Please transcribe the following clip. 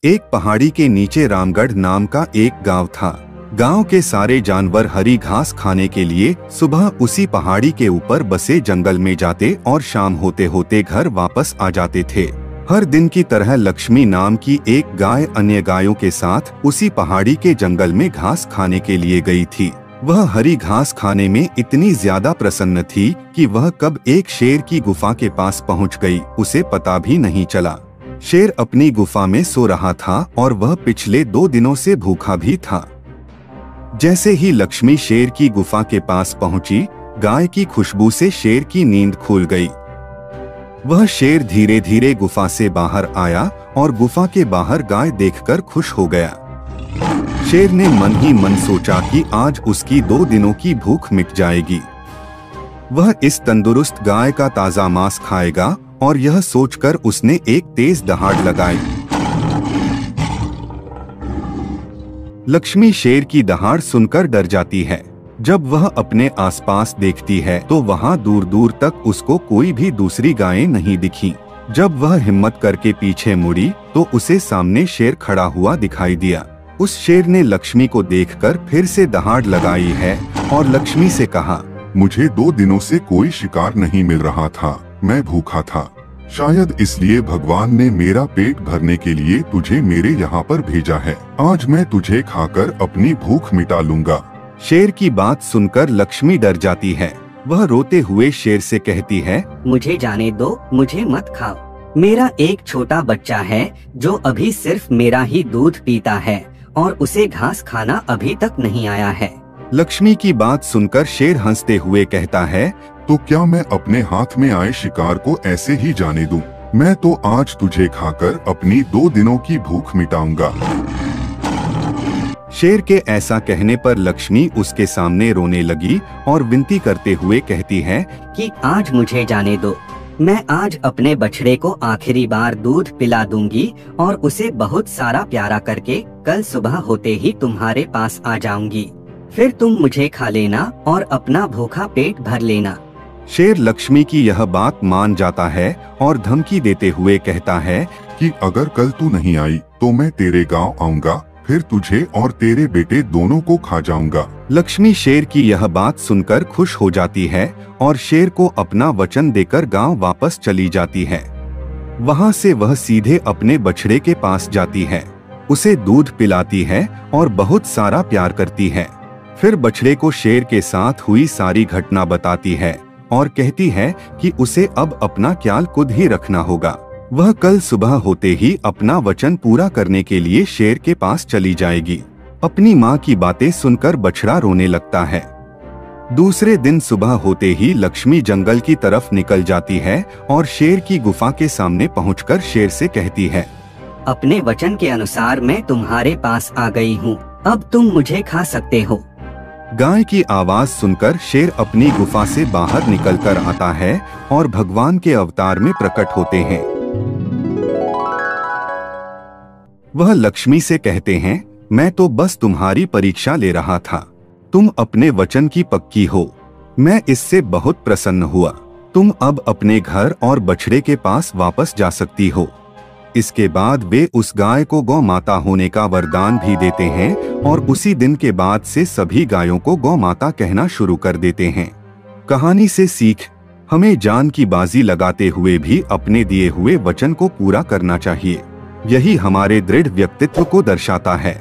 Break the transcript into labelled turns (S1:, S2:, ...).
S1: एक पहाड़ी के नीचे रामगढ़ नाम का एक गांव था। गांव के सारे जानवर हरी घास खाने के लिए सुबह उसी पहाड़ी के ऊपर बसे जंगल में जाते और शाम होते होते घर वापस आ जाते थे। हर दिन की तरह लक्ष्मी नाम की एक गाय अन्य गायों के साथ उसी पहाड़ी के जंगल में घास खाने के लिए गई थी। वह हरी घास खाने में इतनी ज्यादा प्रसन्न थी कि वह कब एक शेर की गुफा के पास पहुंच गई, उसे पता भी नहीं चला। शेर अपनी गुफा में सो रहा था और वह पिछले 2 दिनों से भूखा भी था। जैसे ही लक्ष्मी शेर की गुफा के पास पहुंची, गाय की खुशबू से शेर की नींद खुल गई। वह शेर धीरे धीरे गुफा से बाहर आया और गुफा के बाहर गाय देखकर खुश हो गया। शेर ने मन ही मन सोचा कि आज उसकी 2 दिनों की भूख मिट जाएगी। वह इस तंदुरुस्त गाय का ताजा मांस खाएगा और यह सोचकर उसने एक तेज दहाड़ लगाई। लक्ष्मी शेर की दहाड़ सुनकर डर जाती है। जब वह अपने आसपास देखती है तो वहां दूर दूर तक उसको कोई भी दूसरी गायें नहीं दिखी। जब वह हिम्मत करके पीछे मुड़ी तो उसे सामने शेर खड़ा हुआ दिखाई दिया। उस शेर ने लक्ष्मी को देखकर फिर से दहाड़ लगाई है और लक्ष्मी से कहा,
S2: मुझे 2 दिनों से कोई शिकार नहीं मिल रहा था, मैं भूखा था। शायद इसलिए भगवान ने मेरा पेट भरने के लिए तुझे मेरे यहाँ पर भेजा है। आज मैं तुझे खाकर अपनी भूख मिटा लूंगा।
S1: शेर की बात सुनकर लक्ष्मी डर जाती है। वह रोते हुए शेर से कहती है,
S3: मुझे जाने दो, मुझे मत खाओ। मेरा एक छोटा बच्चा है जो अभी सिर्फ मेरा ही दूध पीता है और उसे घास खाना अभी तक नहीं आया है।
S1: लक्ष्मी की बात सुनकर शेर हंसते हुए कहता है,
S2: तो क्या मैं अपने हाथ में आए शिकार को ऐसे ही जाने दूं? मैं तो आज तुझे खाकर अपनी 2 दिनों की भूख मिटाऊंगा।
S1: शेर के ऐसा कहने पर लक्ष्मी उसके सामने रोने लगी और विनती करते हुए कहती है
S3: कि आज मुझे जाने दो। मैं आज अपने बछड़े को आखिरी बार दूध पिला दूंगी और उसे बहुत सारा प्यारा करके कल सुबह होते ही तुम्हारे पास आ जाऊंगी। फिर तुम मुझे खा लेना और अपना भूखा पेट भर लेना।
S1: शेर लक्ष्मी की यह बात मान जाता है और धमकी देते हुए कहता है
S2: कि अगर कल तू नहीं आई तो मैं तेरे गांव आऊंगा, फिर तुझे और तेरे बेटे दोनों को खा जाऊंगा।
S1: लक्ष्मी शेर की यह बात सुनकर खुश हो जाती है और शेर को अपना वचन देकर गांव वापस चली जाती है। वहां से वह सीधे अपने बछड़े के पास जाती है, उसे दूध पिलाती है और बहुत सारा प्यार करती है। फिर बछड़े को शेर के साथ हुई सारी घटना बताती है और कहती है कि उसे अब अपना ख्याल खुद ही रखना होगा। वह कल सुबह होते ही अपना वचन पूरा करने के लिए शेर के पास चली जाएगी। अपनी माँ की बातें सुनकर बछड़ा रोने लगता है। दूसरे दिन सुबह होते ही लक्ष्मी जंगल की तरफ निकल जाती है और शेर की गुफा के सामने पहुंचकर शेर से कहती है,
S3: अपने वचन के अनुसार मैं तुम्हारे पास आ गई हूँ, अब तुम मुझे खा सकते हो।
S1: गाय की आवाज सुनकर शेर अपनी गुफा से बाहर निकलकर आता है और भगवान के अवतार में प्रकट होते हैं। वह लक्ष्मी से कहते हैं, मैं तो बस तुम्हारी परीक्षा ले रहा था। तुम अपने वचन की पक्की हो, मैं इससे बहुत प्रसन्न हुआ। तुम अब अपने घर और बछड़े के पास वापस जा सकती हो। इसके बाद वे उस गाय को गौ माता होने का वरदान भी देते हैं और उसी दिन के बाद से सभी गायों को गौ माता कहना शुरू कर देते हैं। कहानी से सीख, हमें जान की बाजी लगाते हुए भी अपने दिए हुए वचन को पूरा करना चाहिए। यही हमारे दृढ़ व्यक्तित्व को दर्शाता है।